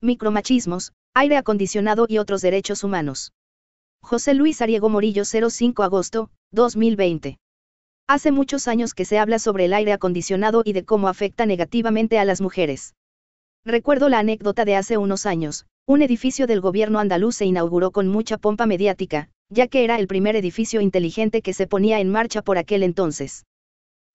Micromachismos, aire acondicionado y otros derechos humanos. José Luis Ariego Morillo, 05 agosto, 2020. Hace muchos años que se habla sobre el aire acondicionado y de cómo afecta negativamente a las mujeres. Recuerdo la anécdota de hace unos años. Un edificio del gobierno andaluz se inauguró con mucha pompa mediática, ya que era el primer edificio inteligente que se ponía en marcha por aquel entonces.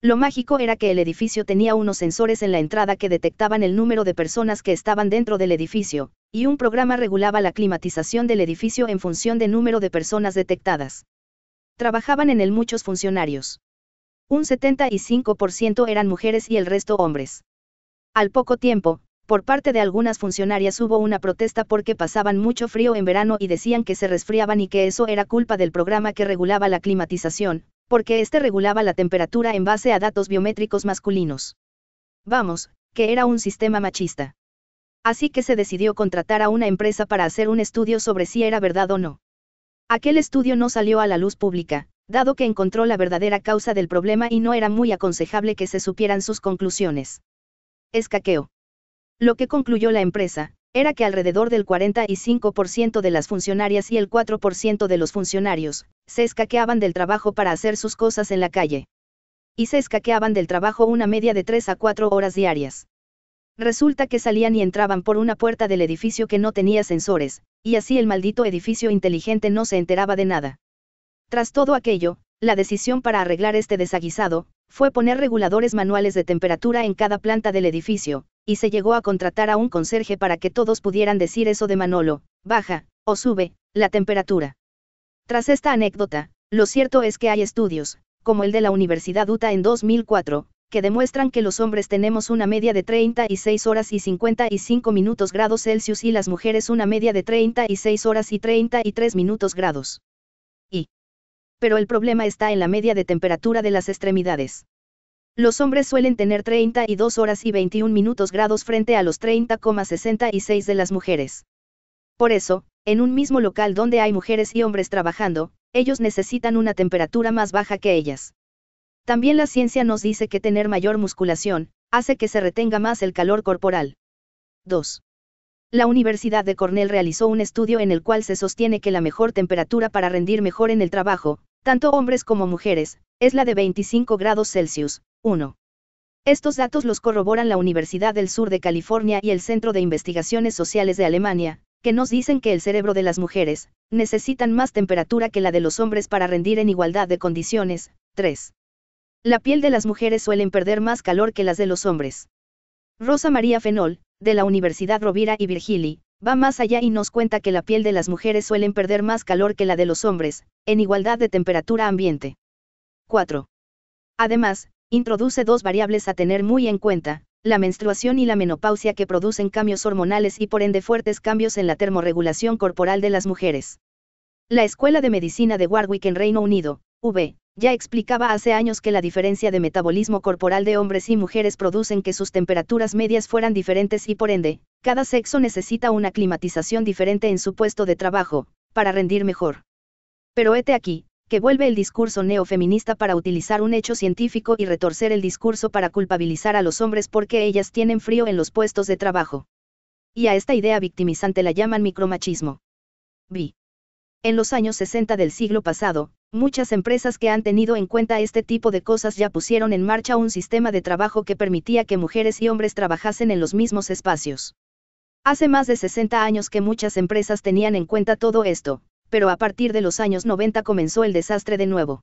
Lo mágico era que el edificio tenía unos sensores en la entrada que detectaban el número de personas que estaban dentro del edificio, y un programa regulaba la climatización del edificio en función del número de personas detectadas. Trabajaban en él muchos funcionarios. Un 75% eran mujeres y el resto hombres. Al poco tiempo, por parte de algunas funcionarias hubo una protesta porque pasaban mucho frío en verano y decían que se resfriaban y que eso era culpa del programa que regulaba la climatización, porque este regulaba la temperatura en base a datos biométricos masculinos. Vamos, que era un sistema machista. Así que se decidió contratar a una empresa para hacer un estudio sobre si era verdad o no. Aquel estudio no salió a la luz pública, dado que encontró la verdadera causa del problema y no era muy aconsejable que se supieran sus conclusiones. Escaqueo. Lo que concluyó la empresa, era que alrededor del 45% de las funcionarias y el 4% de los funcionarios, se escaqueaban del trabajo para hacer sus cosas en la calle. Y se escaqueaban del trabajo una media de 3 a 4 horas diarias. Resulta que salían y entraban por una puerta del edificio que no tenía sensores, y así el maldito edificio inteligente no se enteraba de nada. Tras todo aquello, la decisión para arreglar este desaguisado, fue poner reguladores manuales de temperatura en cada planta del edificio, y se llegó a contratar a un conserje para que todos pudieran decir eso de Manolo, baja, o sube, la temperatura. Tras esta anécdota, lo cierto es que hay estudios, como el de la Universidad UTA en 2004, que demuestran que los hombres tenemos una media de 36 horas y 55 minutos grados Celsius y las mujeres una media de 36 horas y 33 minutos grados. Pero el problema está en la media de temperatura de las extremidades. Los hombres suelen tener 32 horas y 21 minutos grados frente a los 30,66 de las mujeres. Por eso, en un mismo local donde hay mujeres y hombres trabajando, ellos necesitan una temperatura más baja que ellas. También la ciencia nos dice que tener mayor musculación, hace que se retenga más el calor corporal. 2. La Universidad de Cornell realizó un estudio en el cual se sostiene que la mejor temperatura para rendir mejor en el trabajo, tanto hombres como mujeres, es la de 25 grados Celsius. 1. Estos datos los corroboran la Universidad del Sur de California y el Centro de Investigaciones Sociales de Alemania, que nos dicen que el cerebro de las mujeres necesitan más temperatura que la de los hombres para rendir en igualdad de condiciones. 3. La piel de las mujeres suelen perder más calor que las de los hombres. Rosa María Fenol, de la Universidad Rovira y Virgili, va más allá y nos cuenta que la piel de las mujeres suelen perder más calor que la de los hombres, en igualdad de temperatura ambiente. 4. Además, introduce dos variables a tener muy en cuenta, la menstruación y la menopausia que producen cambios hormonales y por ende fuertes cambios en la termorregulación corporal de las mujeres. La Escuela de Medicina de Warwick en Reino Unido, V, ya explicaba hace años que la diferencia de metabolismo corporal de hombres y mujeres producen que sus temperaturas medias fueran diferentes y por ende, cada sexo necesita una climatización diferente en su puesto de trabajo, para rendir mejor. Pero hete aquí, que vuelve el discurso neofeminista para utilizar un hecho científico y retorcer el discurso para culpabilizar a los hombres porque ellas tienen frío en los puestos de trabajo. Y a esta idea victimizante la llaman micromachismo. B. En los años 60 del siglo pasado, muchas empresas que han tenido en cuenta este tipo de cosas ya pusieron en marcha un sistema de trabajo que permitía que mujeres y hombres trabajasen en los mismos espacios. Hace más de 60 años que muchas empresas tenían en cuenta todo esto, pero a partir de los años 90 comenzó el desastre de nuevo.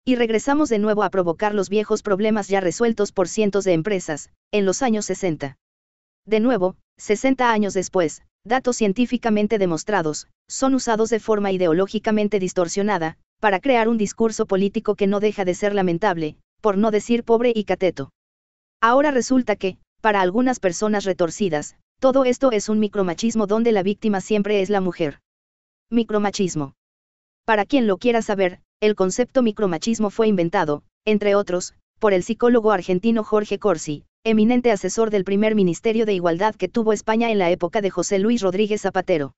Y regresamos de nuevo a provocar los viejos problemas ya resueltos por cientos de empresas, en los años 60. De nuevo, 60 años después, datos científicamente demostrados, son usados de forma ideológicamente distorsionada, para crear un discurso político que no deja de ser lamentable, por no decir pobre y cateto. Ahora resulta que, para algunas personas retorcidas, todo esto es un micromachismo donde la víctima siempre es la mujer. Micromachismo. Para quien lo quiera saber, el concepto micromachismo fue inventado, entre otros, por el psicólogo argentino Jorge Corsi, eminente asesor del primer Ministerio de Igualdad que tuvo España en la época de José Luis Rodríguez Zapatero.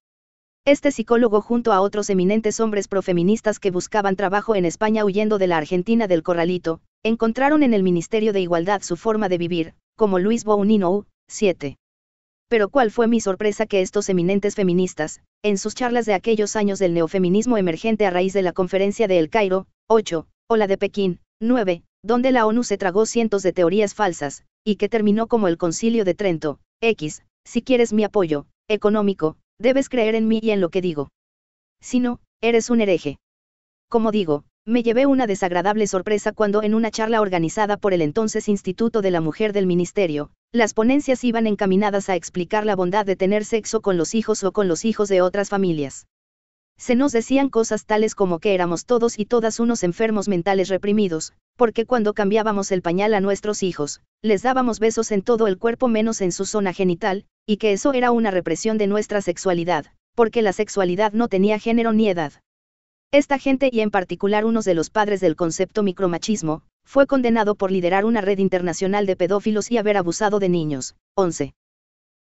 Este psicólogo junto a otros eminentes hombres profeministas que buscaban trabajo en España huyendo de la Argentina del Corralito, encontraron en el Ministerio de Igualdad su forma de vivir, como Luis Bounino, 7. Pero cuál fue mi sorpresa que estos eminentes feministas, en sus charlas de aquellos años del neofeminismo emergente a raíz de la conferencia de El Cairo, 8, o la de Pekín, 9, donde la ONU se tragó cientos de teorías falsas, y que terminó como el Concilio de Trento, si quieres mi apoyo económico, debes creer en mí y en lo que digo. Si no, eres un hereje. Como digo, me llevé una desagradable sorpresa cuando en una charla organizada por el entonces Instituto de la Mujer del Ministerio, las ponencias iban encaminadas a explicar la bondad de tener sexo con los hijos o con los hijos de otras familias. Se nos decían cosas tales como que éramos todos y todas unos enfermos mentales reprimidos, porque cuando cambiábamos el pañal a nuestros hijos, les dábamos besos en todo el cuerpo menos en su zona genital, y que eso era una represión de nuestra sexualidad, porque la sexualidad no tenía género ni edad. Esta gente, y en particular unos de los padres del concepto micromachismo, fue condenado por liderar una red internacional de pedófilos y haber abusado de niños. 11.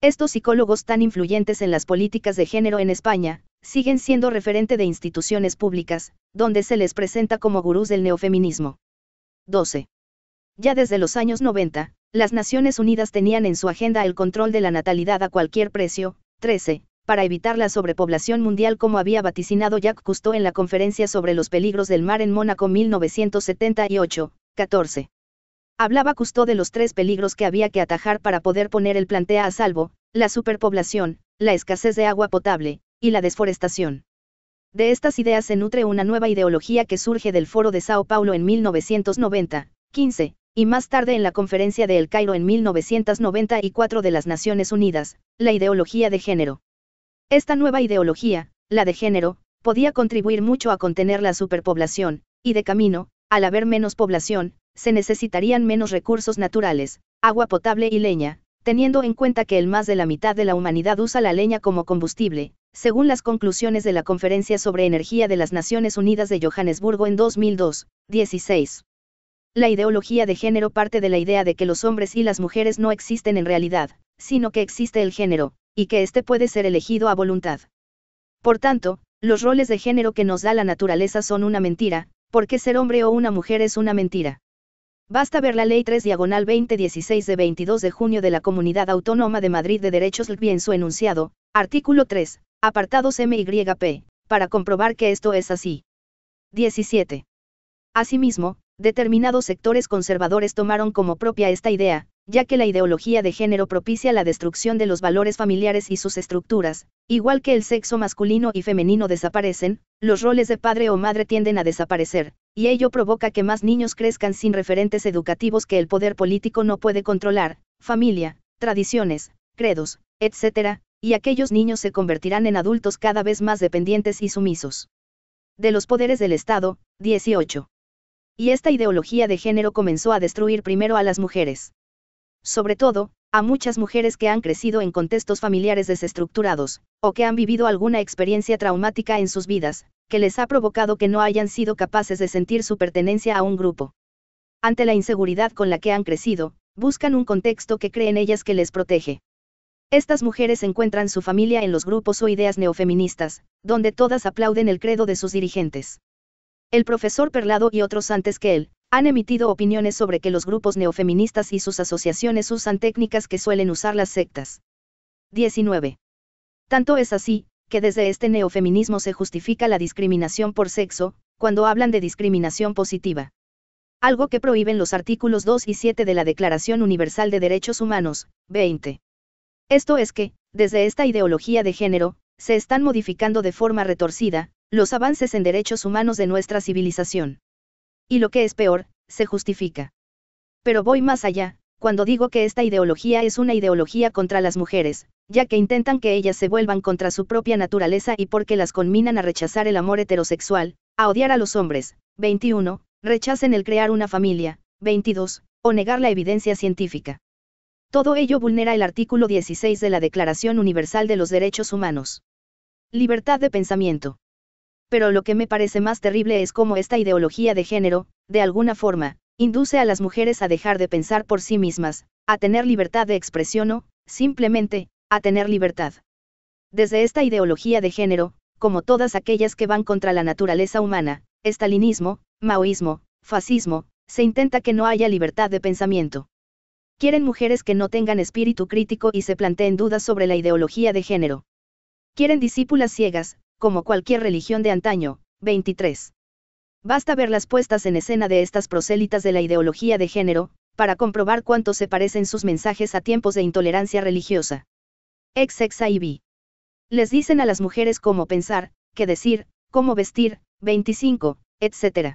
Estos psicólogos tan influyentes en las políticas de género en España, siguen siendo referente de instituciones públicas, donde se les presenta como gurús del neofeminismo. 12. Ya desde los años 90, las Naciones Unidas tenían en su agenda el control de la natalidad a cualquier precio. 13. Para evitar la sobrepoblación mundial, como había vaticinado Jacques Cousteau en la conferencia sobre los peligros del mar en Mónaco 1978. 14. Hablaba Cousteau de los 3 peligros que había que atajar para poder poner el planeta a salvo: la superpoblación, la escasez de agua potable, y la desforestación. De estas ideas se nutre una nueva ideología que surge del Foro de Sao Paulo en 1990, 15, y más tarde en la Conferencia de El Cairo en 1994 de las Naciones Unidas, la ideología de género. Esta nueva ideología, la de género, podía contribuir mucho a contener la superpoblación, y de camino, al haber menos población, se necesitarían menos recursos naturales, agua potable y leña, teniendo en cuenta que el más de la mitad de la humanidad usa la leña como combustible, según las conclusiones de la Conferencia sobre Energía de las Naciones Unidas de Johannesburgo en 2002, 16. La ideología de género parte de la idea de que los hombres y las mujeres no existen en realidad, sino que existe el género, y que éste puede ser elegido a voluntad. Por tanto, los roles de género que nos da la naturaleza son una mentira, porque ser hombre o una mujer es una mentira. Basta ver la Ley 3/2016 de 22 de junio de la Comunidad Autónoma de Madrid de Derechos LGBTI en su enunciado, artículo 3, apartados MYP, para comprobar que esto es así. 17. Asimismo, determinados sectores conservadores tomaron como propia esta idea, ya que la ideología de género propicia la destrucción de los valores familiares y sus estructuras. Igual que el sexo masculino y femenino desaparecen, los roles de padre o madre tienden a desaparecer, y ello provoca que más niños crezcan sin referentes educativos que el poder político no puede controlar: familia, tradiciones, credos, etc., y aquellos niños se convertirán en adultos cada vez más dependientes y sumisos de los poderes del Estado. 18. Y esta ideología de género comenzó a destruir primero a las mujeres. Sobre todo, a muchas mujeres que han crecido en contextos familiares desestructurados, o que han vivido alguna experiencia traumática en sus vidas, que les ha provocado que no hayan sido capaces de sentir su pertenencia a un grupo. Ante la inseguridad con la que han crecido, buscan un contexto que creen ellas que les protege. Estas mujeres encuentran su familia en los grupos o ideas neofeministas, donde todas aplauden el credo de sus dirigentes. El profesor Perlado y otros antes que él, han emitido opiniones sobre que los grupos neofeministas y sus asociaciones usan técnicas que suelen usar las sectas. 19. Tanto es así, que desde este neofeminismo se justifica la discriminación por sexo, cuando hablan de discriminación positiva. Algo que prohíben los artículos 2 y 7 de la Declaración Universal de Derechos Humanos, 20. Esto es que, desde esta ideología de género, se están modificando de forma retorcida los avances en derechos humanos de nuestra civilización. Y lo que es peor, se justifica. Pero voy más allá, cuando digo que esta ideología es una ideología contra las mujeres, ya que intentan que ellas se vuelvan contra su propia naturaleza y porque las conminan a rechazar el amor heterosexual, a odiar a los hombres. 21. Rechacen el crear una familia. 22. O negar la evidencia científica. Todo ello vulnera el artículo 16 de la Declaración Universal de los Derechos Humanos. Libertad de pensamiento. Pero lo que me parece más terrible es cómo esta ideología de género, de alguna forma, induce a las mujeres a dejar de pensar por sí mismas, a tener libertad de expresión o, simplemente, a tener libertad. Desde esta ideología de género, como todas aquellas que van contra la naturaleza humana, estalinismo, maoísmo, fascismo, se intenta que no haya libertad de pensamiento. Quieren mujeres que no tengan espíritu crítico y se planteen dudas sobre la ideología de género. Quieren discípulas ciegas, como cualquier religión de antaño. 23. Basta ver las puestas en escena de estas prosélitas de la ideología de género, para comprobar cuánto se parecen sus mensajes a tiempos de intolerancia religiosa. XXIV. Les dicen a las mujeres cómo pensar, qué decir, cómo vestir, 25, etc.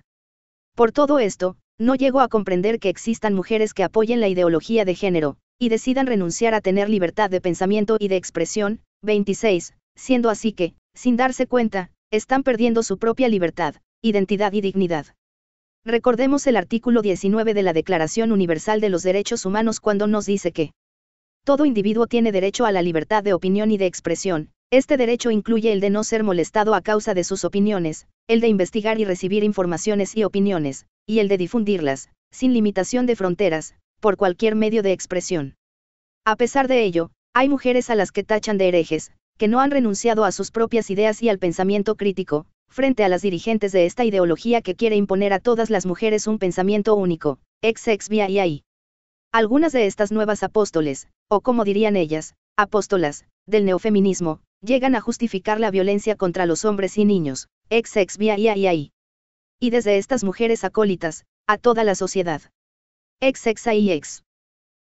Por todo esto, no llego a comprender que existan mujeres que apoyen la ideología de género, y decidan renunciar a tener libertad de pensamiento y de expresión, 26, siendo así que, sin darse cuenta, están perdiendo su propia libertad, identidad y dignidad. Recordemos el artículo 19 de la Declaración Universal de los Derechos Humanos cuando nos dice que todo individuo tiene derecho a la libertad de opinión y de expresión. Este derecho incluye el de no ser molestado a causa de sus opiniones, el de investigar y recibir informaciones y opiniones, y el de difundirlas, sin limitación de fronteras, por cualquier medio de expresión. A pesar de ello, hay mujeres a las que tachan de herejes, que no han renunciado a sus propias ideas y al pensamiento crítico, frente a las dirigentes de esta ideología que quiere imponer a todas las mujeres un pensamiento único, XXVII. Algunas de estas nuevas apóstoles, o como dirían ellas, apóstolas, del neofeminismo, llegan a justificar la violencia contra los hombres y niños, XXVII. Y desde estas mujeres acólitas, a toda la sociedad. XXIX.